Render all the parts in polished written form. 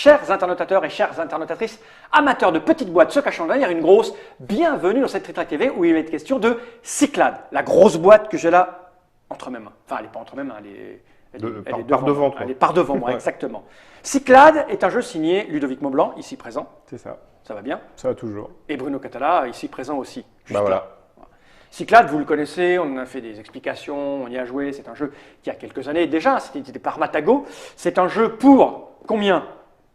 Chers internautateurs et chères internautatrices, amateurs de petites boîtes se cachant derrière une grosse, bienvenue dans cette Tritrac TV où il va être question de Cyclades, la grosse boîte que j'ai là entre mes mains. Enfin, elle n'est pas entre mes mains, elle est par devant toi. Elle est par devant moi, exactement. Cyclades est un jeu signé Ludovic Maublanc, ici présent. C'est ça. Ça va bien? Ça va toujours. Et Bruno Catala, ici présent aussi. Bah voilà. Cyclades, vous le connaissez, on en a fait des explications, on y a joué. C'est un jeu qui a quelques années déjà, c'était par Matago. C'est un jeu pour combien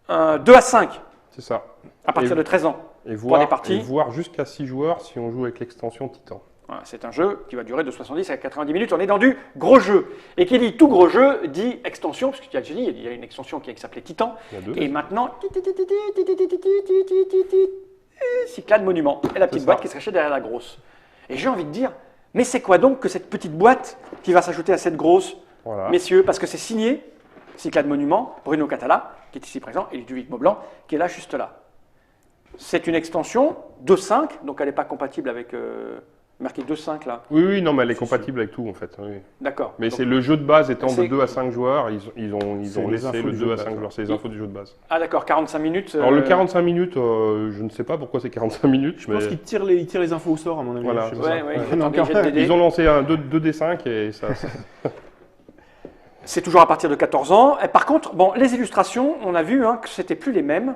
2 à 5 C'est ça. à partir de 13 ans. Et pour des parties. voir jusqu'à 6 joueurs si on joue avec l'extension Titan. Voilà, c'est un jeu qui va durer de 70 à 90 minutes. On est dans du gros jeu. Et qui dit tout gros jeu dit extension, parce qu'il y a déjà dit, il y a une extension qui s'appelait Titan. Il y a deux. Et maintenant, Cyclades Monument. Et la petite boîte qui se cachait derrière la grosse. Et j'ai envie de dire, mais c'est quoi donc que cette petite boîte qui va s'ajouter à cette grosse, Voilà. messieurs, parce que c'est signé Cyclades Monument, Bruno Catala, qui est ici présent, et Ludovic Maublanc, qui est là, juste là. C'est une extension 2.5, donc elle n'est pas compatible avec marqué 2.5 là. Oui, non, mais elle est compatible avec tout en fait. Oui. D'accord. Mais Donc- c'est le jeu de base étant de c'est- 2 à 5 joueurs, ils ont C'est les laissé infos le du jeu 2 à de 5 base, joueurs, c'est les infos du jeu de base. Ah d'accord, 45 minutes. Alors le 45 minutes, je ne sais pas pourquoi c'est 45 minutes, Je pense qu'ils tirent les infos au sort, à mon avis. Voilà, je sais c'est pas. Ouais, ouais, Ouais. ils Non, attendent les jets de dés. ils ont lancé un 2D5 et ça. C'est toujours à partir de 14 ans. Et par contre, bon, les illustrations, on a vu que c'était plus les mêmes.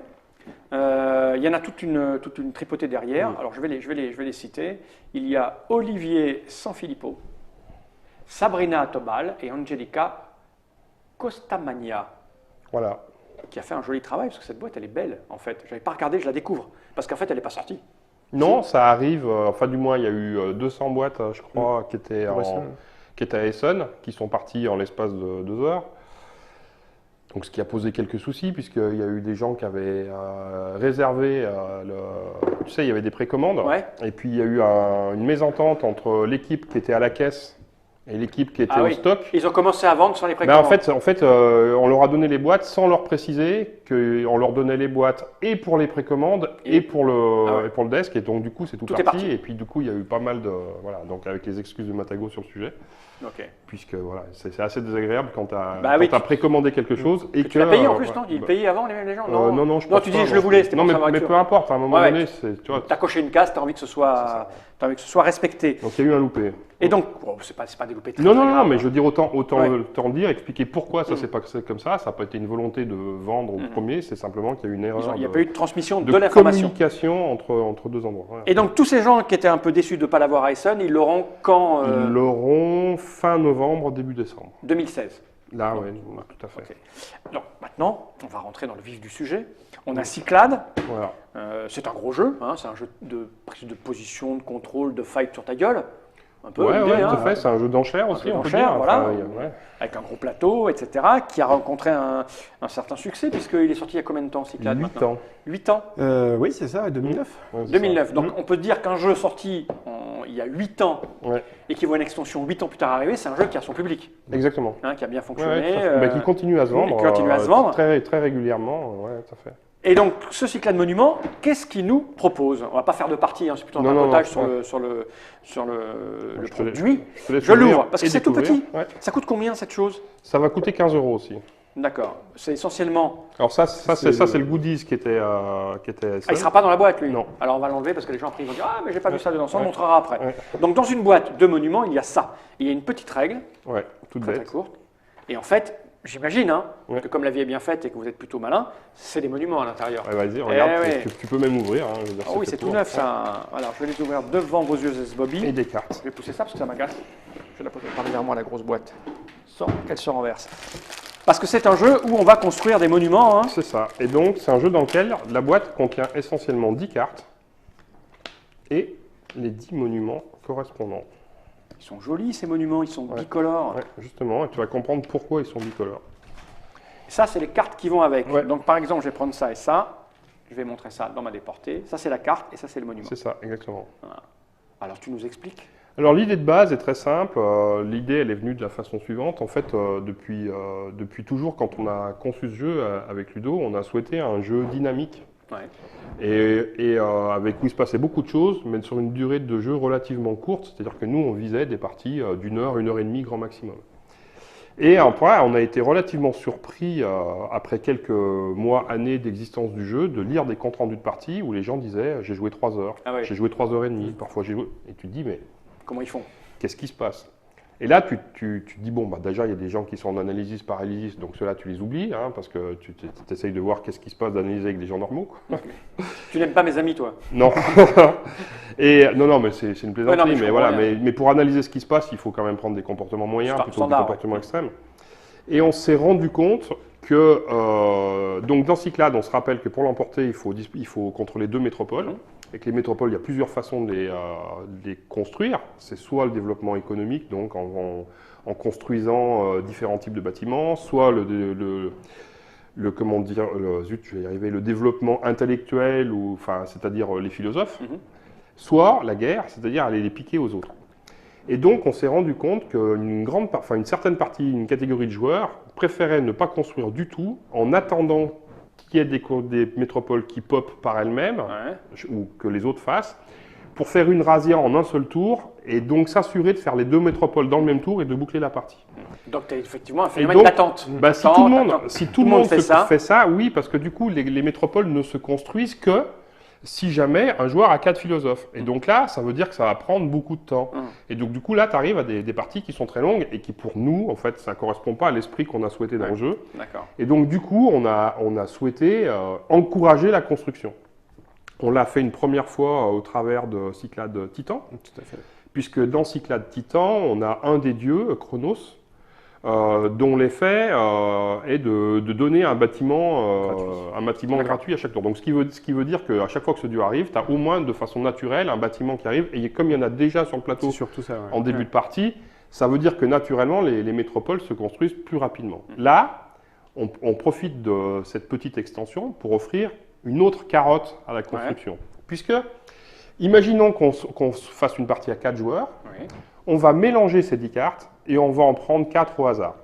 Il y en a toute une tripotée derrière. Alors je vais les citer. Il y a Olivier Sanfilippo, Sabrina Tobal et Angelica Costamagna, Voilà. qui a fait un joli travail parce que cette boîte elle est belle en fait. Je n'avais pas regardé, je la découvre parce qu'en fait elle n'est pas sortie. Non, ça arrive, enfin du moins il y a eu 200 boîtes, je crois, qui étaient à Essen, qui sont parties en l'espace de 2 heures. Donc, ce qui a posé quelques soucis, puisqu'il y a eu des gens qui avaient réservé, tu sais, il y avait des précommandes. Ouais. Et puis, il y a eu une mésentente entre l'équipe qui était à la caisse et l'équipe qui était Ah au oui. stock. Ils ont commencé à vendre sans les Ben, précommandes. en fait on leur a donné les boîtes sans leur préciser qu'on leur donnait les boîtes et pour les précommandes et pour le, et pour le desk. Et donc, du coup, c'est tout Tout est parti. parti. Et puis, du coup, il y a eu pas mal de... Voilà, donc avec les excuses de Matago sur le sujet. Ok. Puisque voilà, c'est assez désagréable quand tu as, Bah oui, précommandé quelque chose et que Tu l'as payé en plus, voilà, non Ils bah, payaient avant les gens non, je pense tu pas, dis je le voulais, c'était non, pour mais, sa mais voiture. peu importe, à un moment Ouais, donné, c'est, tu vois. Tu as coché une case, tu as envie que ce soit, respecté. Donc il y a eu un loupé. Et donc, c'est pas des loupés très Non, graves. mais je veux dire autant Ouais. le dire, expliquer pourquoi ça s'est passé comme ça. Ça n'a pas été une volonté de vendre au premier, c'est simplement qu'il y a eu une erreur Il n'y a pas eu de transmission de, de l'information. communication entre deux endroits. Voilà. Et donc, tous ces gens qui étaient un peu déçus de ne pas l'avoir à Essen, ils l'auront quand Ils l'auront fin novembre, début décembre. 2016. Là, oui, tout à fait. Ok. Donc, maintenant, on va rentrer dans le vif du sujet. On a Cyclades. Voilà. C'est un gros jeu. C'est un jeu de prise de position, de contrôle, de fight sur ta gueule. Un peu, Ouais, l'idée, tout à fait. C'est un jeu d'enchères aussi, jeu on peut d'enchères, dire. voilà. Enfin, ouais. Avec un gros plateau, etc., qui a rencontré un certain succès, puisqu'il est sorti il y a combien de temps, Cyclades 8 maintenant ans. 8 ans. Oui, c'est ça, 2009. Ouais, c'est 2009. Donc on peut dire qu'un jeu sorti il y a 8 ans ça. Ouais, et qui voit une extension 8 ans plus tard arriver, c'est un jeu qui a son public, exactement. qui a bien Ouais, fonctionné. tout à fait. Bah, qui continue à se vendre. qui continue à se vendre. Très, très régulièrement. Ouais, tout à fait. Et donc ce Cyclades Monument, qu'est-ce qu'il nous propose? On va pas faire de partie, c'est plutôt un Non, non, papotage non, sur le Je te laisse- produit. te laisse Je ouvrir l'ouvre, parce que et c'est tout découvrir. petit. Ouais. Ça coûte combien cette chose? Ça va coûter 15 € aussi. D'accord. C'est essentiellement... Alors ça c'est le goodies qui était Ah, il ne sera pas dans la boîte, lui. Non. Alors on va l'enlever parce que les gens après ils vont dire ah mais j'ai pas vu ça dedans, ça on le montrera après. Ouais. Donc dans une boîte de monuments il y a ça. Il y a une petite règle Ouais, toute très très bête. courte. Et en fait j'imagine Ouais. que comme la vie est bien faite et que vous êtes plutôt malin, c'est des monuments à l'intérieur. Ouais, vas-y, regarde, ouais. tu peux même ouvrir. Hein, je veux dire, Ah oui c'est tout pour. neuf ça. Alors je vais les ouvrir devant vos yeux Bobby. Et des cartes. Je vais pousser ça parce que ça m'agace. Je vais la poser par derrière moi la grosse boîte. Sans qu'elle se renverse. Parce que c'est un jeu où on va construire des monuments. C'est ça. Et donc c'est un jeu dans lequel la boîte contient essentiellement 10 cartes et les 10 monuments correspondants. Ils sont jolis ces monuments, ils sont Ouais. bicolores. Ouais, justement, et tu vas comprendre pourquoi ils sont bicolores. Ça, c'est les cartes qui vont avec. Ouais. Donc, par exemple, je vais prendre ça et ça. Je vais montrer ça dans ma déportée. Ça, c'est la carte et ça, c'est le monument. C'est ça, exactement. Alors, tu nous expliques? Alors l'idée de base est très simple. L'idée, elle est venue de la façon suivante. En fait, depuis toujours, quand on a conçu ce jeu avec Ludo, on a souhaité un jeu dynamique Ouais. et avec où il se passait beaucoup de choses, mais sur une durée de jeu relativement courte. C'est-à-dire que nous, on visait des parties d'1 heure, 1 heure et demie grand maximum. Et après, on a été relativement surpris, après quelques mois, années d'existence du jeu, de lire des comptes rendus de partie où les gens disaient « j'ai joué 3 heures, Ah ouais. j'ai joué 3 heures et demie, parfois j'ai joué… » Et tu te dis « mais Comment ils font? qu'est-ce qui se passe ?» Et là, tu te dis « bon, bah, déjà, il y a des gens qui sont en analysis paralysis, donc ceux-là, tu les oublies, hein, parce que tu essayes de voir qu'est-ce qui se passe d'analyser avec des gens normaux. » Tu n'aimes pas mes amis, toi? Non. Et non, mais c'est une plaisanterie. Ouais, non, mais voilà, mais pour analyser ce qui se passe, il faut quand même prendre des comportements moyens plutôt que des comportements extrêmes. Et on s'est rendu compte que donc dans Cyclades, on se rappelle que pour l'emporter, il faut contrôler 2 métropoles. Et que les métropoles, il y a plusieurs façons de les construire. C'est soit le développement économique, donc en construisant différents types de bâtiments, soit comment dire, zut, je vais y arriver, le développement intellectuel, c'est-à-dire les philosophes, soit la guerre, c'est-à-dire aller les piquer aux autres. Et donc, on s'est rendu compte qu'une certaine partie, une catégorie de joueurs préférait ne pas construire du tout en attendant qu'il y ait des métropoles qui popent par elles-mêmes, ou que les autres fassent, pour faire une razzia en un seul tour, et donc s'assurer de faire les 2 métropoles dans le même tour et de boucler la partie. Donc, tu as effectivement un phénomène d'attente. Bah, si tout le monde fait ça, oui, parce que du coup, les métropoles ne se construisent que si jamais un joueur a 4 philosophes. Et donc là, ça veut dire que ça va prendre beaucoup de temps. Et donc du coup, là, tu arrives à des parties qui sont très longues et qui, pour nous, en fait, ça ne correspond pas à l'esprit qu'on a souhaité dans le jeu. Et donc du coup, on a souhaité encourager la construction. On l'a fait une première fois au travers de Cyclades Titan. Tout à fait. Puisque dans Cyclades Titan, on a un des dieux, Chronos, dont l'effet est de donner un bâtiment gratuit à chaque tour. Donc ce qui veut dire qu'à chaque fois que ce dieu arrive, tu as au moins de façon naturelle un bâtiment qui arrive, et comme il y en a déjà sur le plateau en début de partie, ça veut dire que naturellement les métropoles se construisent plus rapidement. Là, on profite de cette petite extension pour offrir une autre carotte à la construction. Puisque, imaginons qu'on fasse une partie à 4 joueurs, on va mélanger ces 10 cartes, et on va en prendre 4 au hasard.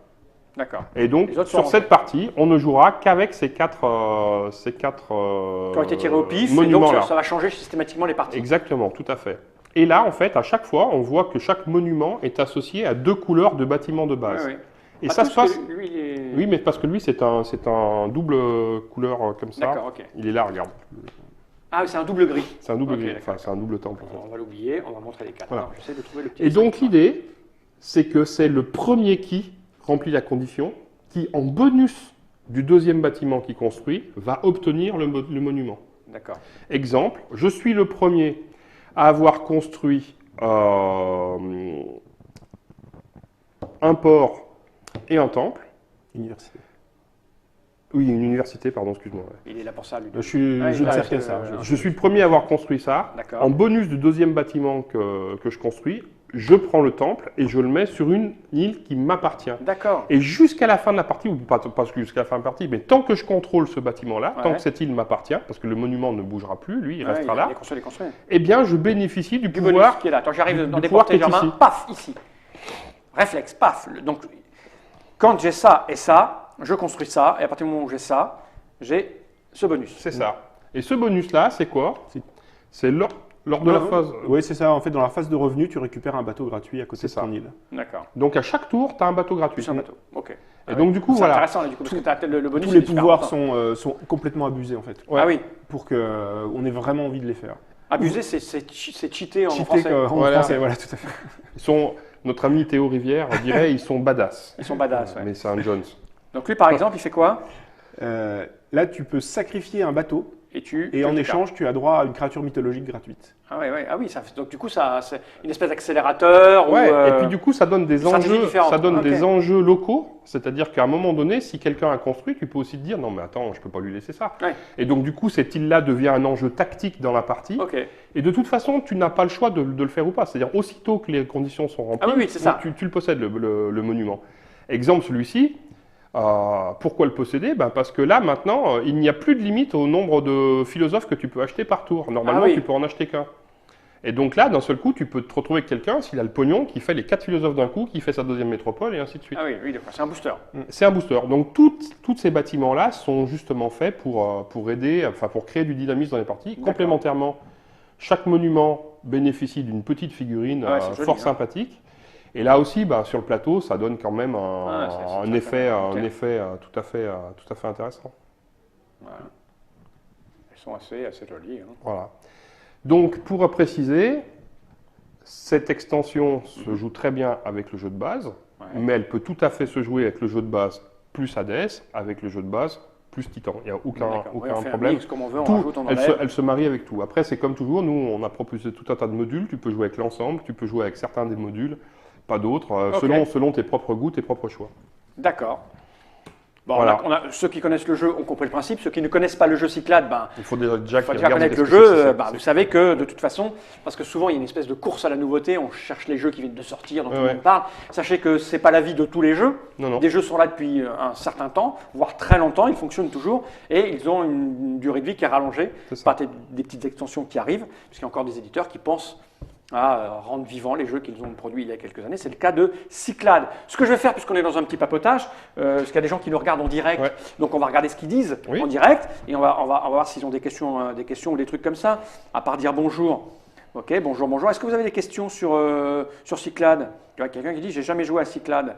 D'accord. Et donc, sur cette partie, on ne jouera qu'avec ces 4 qui ont été tirés au pif, et donc ça va changer systématiquement les parties. Exactement, tout à fait. Et là, en fait, à chaque fois, on voit que chaque monument est associé à 2 couleurs de bâtiment de base. Et ça se passe… Oui, mais parce que lui, c'est un double couleur comme ça. D'accord, ok. Il est là, regarde. Ah, c'est un double gris. C'est un double gris, enfin, c'est un double temple. On va l'oublier, on va montrer les 4. Voilà. J'essaie de trouver le petit. Et donc, l'idée, c'est que c'est le premier qui remplit la condition, qui, en bonus du 2e bâtiment qu'il construit, va obtenir le monument. D'accord. Exemple, je suis le premier à avoir construit un port et un temple. Université. Oui, une université, pardon, excuse-moi. Il est là pour ça, lui. Je ne sers qu'à ça. Je suis le premier à avoir construit ça. En bonus du 2e bâtiment que je construis, je prends le temple et je le mets sur une île qui m'appartient. D'accord. Et jusqu'à la fin de la partie, ou pas jusqu'à la fin de la partie, mais tant que je contrôle ce bâtiment-là, tant que cette île m'appartient, parce que le monument ne bougera plus, lui, il restera là, eh bien, je bénéficie du pouvoir qui est là. Attends, j'arrive dans des portées Germain, paf, ici. Réflexe, paf. Donc, quand j'ai ça et ça, je construis ça, et à partir du moment où j'ai ça, j'ai ce bonus. C'est ça. Et ce bonus-là, c'est quoi? C'est lors de la phase… Oui, c'est ça. En fait, dans la phase de revenu, tu récupères un bateau gratuit à côté de ton île. D'accord. Donc, à chaque tour, tu as un bateau gratuit. Plus un bateau, ok. Et donc, du coup, voilà. C'est intéressant, du coup, parce que tu as le bonus. Tous les pouvoirs sont complètement abusés, en fait. Ah oui. Pour qu'on ait vraiment envie de les faire. Abuser, c'est cheater en français. En français, voilà, tout à fait. Notre ami Théo Rivière dirait, ils sont badass. Ils sont badass, ouais. Mais c'est un Jones. Donc lui, par exemple, il fait quoi? Là, tu peux sacrifier un bateau et en échange, tu as droit à une créature mythologique gratuite. Ah oui, donc du coup, c'est une espèce d'accélérateur. Et puis du coup, ça donne des enjeux locaux. C'est-à-dire qu'à un moment donné, si quelqu'un a construit, tu peux aussi te dire, non mais attends, je ne peux pas lui laisser ça. Et donc du coup, cette île-là devient un enjeu tactique dans la partie. Et de toute façon, tu n'as pas le choix de le faire ou pas. C'est-à-dire, aussitôt que les conditions sont remplies, tu le possèdes, le monument. Exemple, celui-ci. Pourquoi le posséder? Parce que là, maintenant, il n'y a plus de limite au nombre de philosophes que tu peux acheter par tour. Normalement, tu peux en acheter qu'un. Et donc là, d'un seul coup, tu peux te retrouver avec quelqu'un, s'il a le pognon, qui fait les 4 philosophes d'un coup, qui fait sa 2e métropole, et ainsi de suite. Ah oui, c'est un booster. C'est un booster. Donc, tous ces bâtiments-là sont justement faits pour aider, pour créer du dynamisme dans les parties. Complémentairement, chaque monument bénéficie d'une petite figurine fort sympathique. Et là aussi, sur le plateau, ça donne quand même un effet tout à fait intéressant. Voilà. Elles sont assez jolies. Hein. Voilà. Donc, pour préciser, cette extension se joue très bien avec le jeu de base, mais elle peut tout à fait se jouer avec le jeu de base plus ADS, avec le jeu de base plus Titan. Il n'y a aucun problème. Mix, comme on veut, on rajoute, on elle se marie avec tout. Après, c'est comme toujours, nous, on a proposé tout un tas de modules. Tu peux jouer avec l'ensemble, tu peux jouer avec certains des modules, pas d'autres, selon tes propres goûts, tes propres choix. D'accord. Bon, voilà. Ceux qui connaissent le jeu ont compris le principe. Ceux qui ne connaissent pas le jeu Cyclades, il faut déjà connaître le jeu. Vous savez que de toute façon, parce que souvent il y a une espèce de course à la nouveauté, on cherche les jeux qui viennent de sortir, dont tout le monde parle. Sachez que ce n'est pas l'avis de tous les jeux. Non. Des jeux sont là depuis un certain temps, voire très longtemps, ils fonctionnent toujours et ils ont une durée de vie qui est rallongée par des petites extensions qui arrivent, puisqu'il y a encore des éditeurs qui pensent à rendre vivants les jeux qu'ils ont produits il y a quelques années. C'est le cas de Cyclades. Ce que je vais faire, puisqu'on est dans un petit papotage, parce qu'il y a des gens qui nous regardent en direct, donc on va regarder ce qu'ils disent en direct, et on va voir s'ils ont des questions ou des trucs comme ça, à part dire bonjour. Ok, bonjour. Est-ce que vous avez des questions sur Cyclades? Il y a quelqu'un qui dit « j'ai jamais joué à Cyclades ».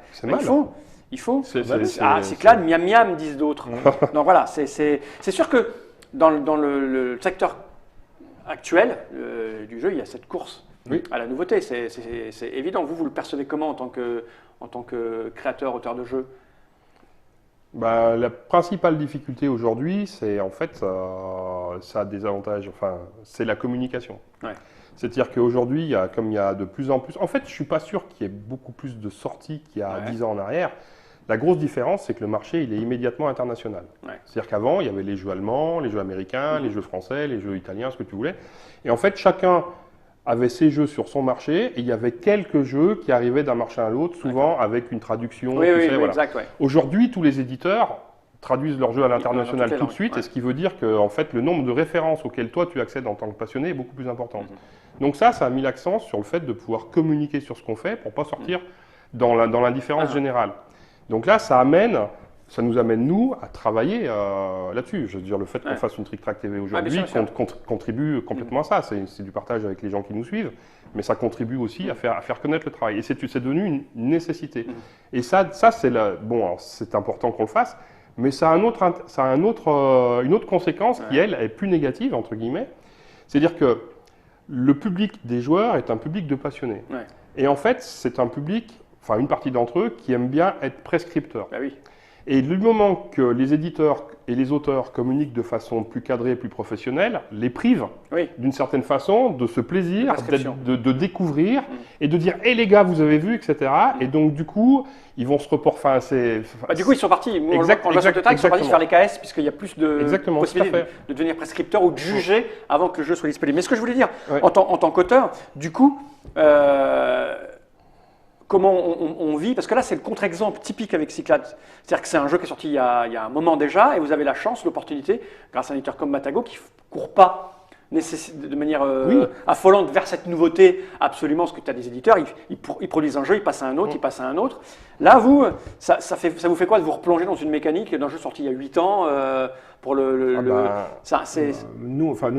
Il faut. Cyclades, miam, disent d'autres. Donc voilà, c'est sûr que dans le secteur actuel du jeu, il y a cette course à la nouveauté, c'est évident. Vous le percevez comment en tant que créateur, auteur de jeu? La principale difficulté aujourd'hui, c'est en fait, ça a des avantages, c'est la communication. C'est-à-dire qu'aujourd'hui, comme il y a de plus en plus... En fait, je ne suis pas sûr qu'il y ait beaucoup plus de sorties qu'il y a 10 ans en arrière. La grosse différence, c'est que le marché, il est immédiatement international. C'est-à-dire qu'avant, il y avait les jeux allemands, les jeux américains, les jeux français, les jeux italiens, ce que tu voulais. Et en fait, chacun avait ses jeux sur son marché et il y avait quelques jeux qui arrivaient d'un marché à l'autre, souvent avec une traduction. Exact. Aujourd'hui, tous les éditeurs traduisent leurs jeux à l'international tout de suite, et ce qui veut dire que en fait, le nombre de références auxquelles toi tu accèdes en tant que passionné est beaucoup plus important. Donc ça a mis l'accent sur le fait de pouvoir communiquer sur ce qu'on fait pour ne pas sortir dans l'indifférence générale. Donc là, ça nous amène, nous, à travailler là-dessus. Je veux dire, le fait qu'on fasse une Trick Track TV aujourd'hui contribue complètement à ça. C'est du partage avec les gens qui nous suivent, mais ça contribue aussi à faire connaître le travail. Et c'est devenu une nécessité. Et ça c'est important qu'on le fasse, mais ça a une autre conséquence qui, elle, est plus négative, entre guillemets. C'est-à-dire que le public des joueurs est un public de passionnés. Et en fait, c'est un public... une partie d'entre eux qui aiment bien être prescripteurs. Et du moment que les éditeurs et les auteurs communiquent de façon plus cadrée, plus professionnelle, les privent d'une certaine façon de ce plaisir de découvrir et de dire « Hé les gars, vous avez vu », etc. Et donc du coup, ils vont se reporter... du coup, ils sont partis. Quand je ils sont partis faire les KS, puisqu'il y a plus de possibilités de devenir prescripteur ou de juger avant que le jeu soit disponible. Mais ce que je voulais dire, en tant qu'auteur, du coup... comment on vit, parce que là c'est le contre-exemple typique avec Cyclades. C'est-à-dire que c'est un jeu qui est sorti il y a un moment déjà, et vous avez la chance, l'opportunité, grâce à un éditeur comme Matago, qui ne court pas de manière affolante vers cette nouveauté absolument, parce que tu as des éditeurs, ils produisent un jeu, ils passent à un autre, ils passent à un autre. Là, vous, ça vous fait quoi de vous replonger dans une mécanique d'un jeu sorti il y a 8 ans pour nous,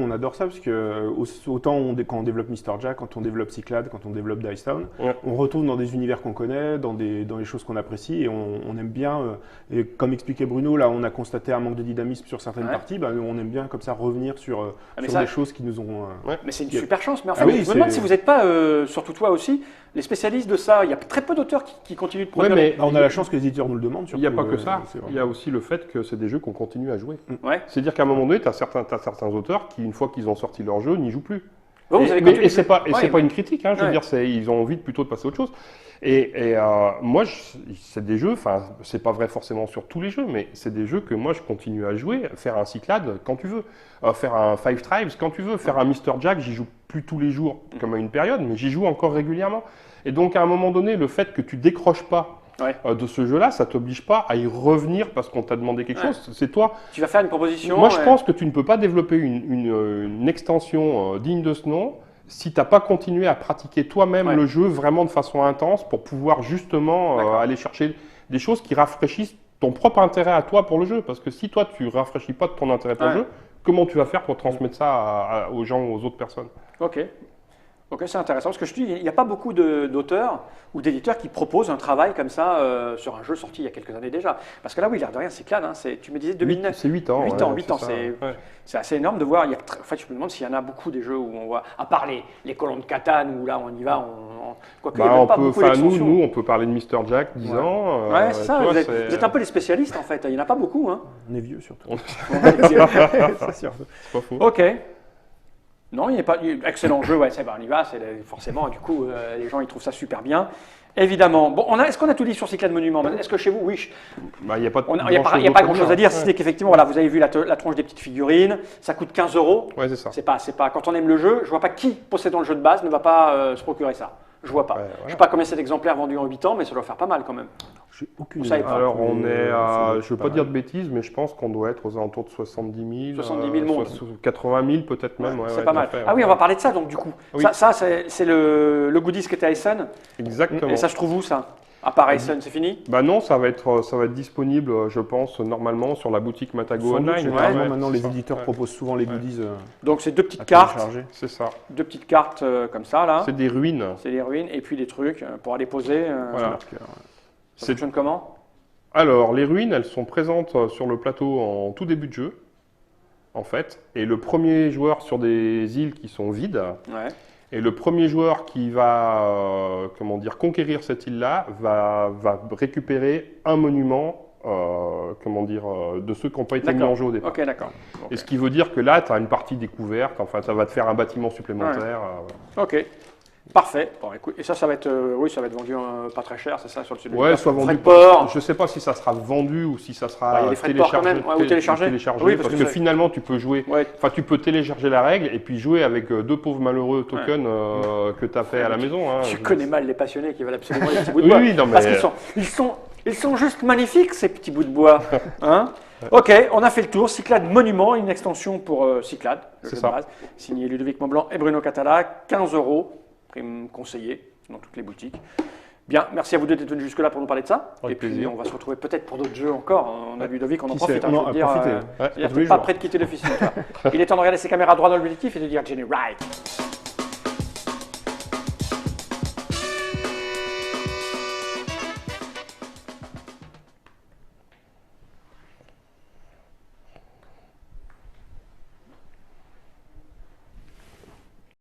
on adore ça, parce que autant quand on développe Mr. Jack, quand on développe Cyclades, quand on développe Dice Town, on retourne dans des univers qu'on connaît, dans les choses qu'on apprécie, et on aime bien, et comme expliquait Bruno, là on a constaté un manque de dynamisme sur certaines parties, on aime bien comme ça revenir sur des choses qui nous ont... Mais c'est une super chance, mais en fait, je me demande si vous n'êtes pas, surtout toi aussi, les spécialistes de ça. Il y a très peu d'auteurs qui continuent de produire. Mais on a la chance que les éditeurs nous le demandent. Il n'y a pas que ça, il y a aussi le fait que c'est des jeux qu'on continue à jouer. C'est-à-dire qu'à un moment donné, tu as certains auteurs qui, une fois qu'ils ont sorti leur jeu, n'y jouent plus. Et c'est pas une critique, je veux dire, ils ont envie plutôt de passer à autre chose. Et moi, c'est des jeux, c'est pas vrai forcément sur tous les jeux, mais c'est des jeux que moi je continue à jouer, faire un Cyclade quand tu veux, faire un Five Tribes quand tu veux, faire un Mr. Jack, j'y joue plus tous les jours comme à une période, mais j'y joue encore régulièrement. Et donc à un moment donné, le fait que tu décroches pas de ce jeu-là, ça t'oblige pas à y revenir parce qu'on t'a demandé quelque chose. C'est toi. Tu vas faire une proposition. Moi, je pense que tu ne peux pas développer une extension digne de ce nom si tu n'as pas continué à pratiquer toi-même le jeu vraiment de façon intense pour pouvoir justement aller chercher des choses qui rafraîchissent ton propre intérêt à toi pour le jeu. Parce que si toi, tu ne rafraîchis pas de ton intérêt pour le jeu, comment tu vas faire pour transmettre ça aux gens, aux autres personnes? Ok. Ok, c'est intéressant parce que je te dis, il n'y a pas beaucoup d'auteurs ou d'éditeurs qui proposent un travail comme ça sur un jeu sorti il y a quelques années déjà. Parce que là, oui, l'air de rien, Cyclades, hein, tu me disais 2009. C'est 8 ans. 8 ans, ça. c'est assez énorme de voir. En fait, je me demande s'il y en a beaucoup des jeux où on voit, à part les colons de Catane, où là on y va, quoique il n'y a même pas beaucoup d'extensions. Nous, on peut parler de Mr. Jack, 10 ans. Ouais, c'est ça, vous êtes un peu les spécialistes en fait, il n'y en a pas beaucoup. Hein. On est vieux surtout. C'est sûr. C'est pas faux. Ok. Non, il n'est pas. Excellent jeu, ouais, on y va, forcément, du coup, les gens ils trouvent ça super bien. Évidemment. Bon, est-ce qu'on a tout dit sur Cyclades Monument? Est-ce que chez vous, oui. Il n'y a pas grand-chose à dire, si ce n'est qu'effectivement, voilà, vous avez vu la tronche des petites figurines, ça coûte 15 €. Ouais, c'est ça. C'est pas, quand on aime le jeu, je vois pas qui, possédant le jeu de base, ne va pas se procurer ça. Je vois pas. Ouais, voilà. Je sais pas combien c'est d'exemplaires vendus en 8 ans, mais ça doit faire pas mal quand même. J'ai aucune Vous savez pas. Alors, on est à, je ne veux pas dire de bêtises, mais je pense qu'on doit être aux alentours de 70 000. 70 000 mondes. 80 000 peut-être même. C'est pas mal. Ah oui, on va parler de ça donc du coup. Oui. Ça c'est le goodies qui était à Essen. Exactement. Et ça se trouve où ça? À part Essen, c'est fini? Bah non, ça va être disponible, je pense, normalement sur la boutique Matago Online. Généralement, maintenant, les éditeurs proposent souvent les goodies. Donc c'est deux petites cartes. C'est ça. Deux petites cartes comme ça là. C'est des ruines. C'est des ruines et puis des trucs pour aller poser. Voilà. Ça fonctionne comment? Alors, les ruines, elles sont présentes sur le plateau en tout début de jeu, en fait. Et le premier joueur sur des îles qui sont vides, et le premier joueur qui va conquérir cette île-là va récupérer un monument de ceux qui n'ont pas été mis en jeu au départ. Ok, d'accord. Et ce qui veut dire que là, tu as une partie découverte, enfin, ça va te faire un bâtiment supplémentaire. Ok. Parfait. Bon, écoute, et ça va être, ça va être vendu pas très cher, c'est ça, sur le site. Ouais, soit vendu. Je sais pas si ça sera vendu ou si ça sera téléchargé. Oui, parce que finalement, tu peux jouer. Enfin, tu peux télécharger la règle et puis jouer avec deux pauvres malheureux tokens que tu as fait à la maison. Hein. Tu connais mal les passionnés qui veulent absolument les petits bouts de bois. Non, mais... Parce qu'ils sont juste magnifiques ces petits bouts de bois. Hein. Ok, on a fait le tour. Cyclades Monument, une extension pour Cyclades, le jeu de base, signé Ludovic Montblanc et Bruno Catala, 15 €. Conseillé dans toutes les boutiques. Bien, merci à vous deux d'être venus jusque-là pour nous parler de ça. Avec puis plaisir. On va se retrouver peut-être pour d'autres jeux encore. On a Ludovic, on en profite. On en il n'est pas prêt de quitter l'officine. Il est temps de regarder ses caméras droit dans l'objectif et de dire Jenny Wright.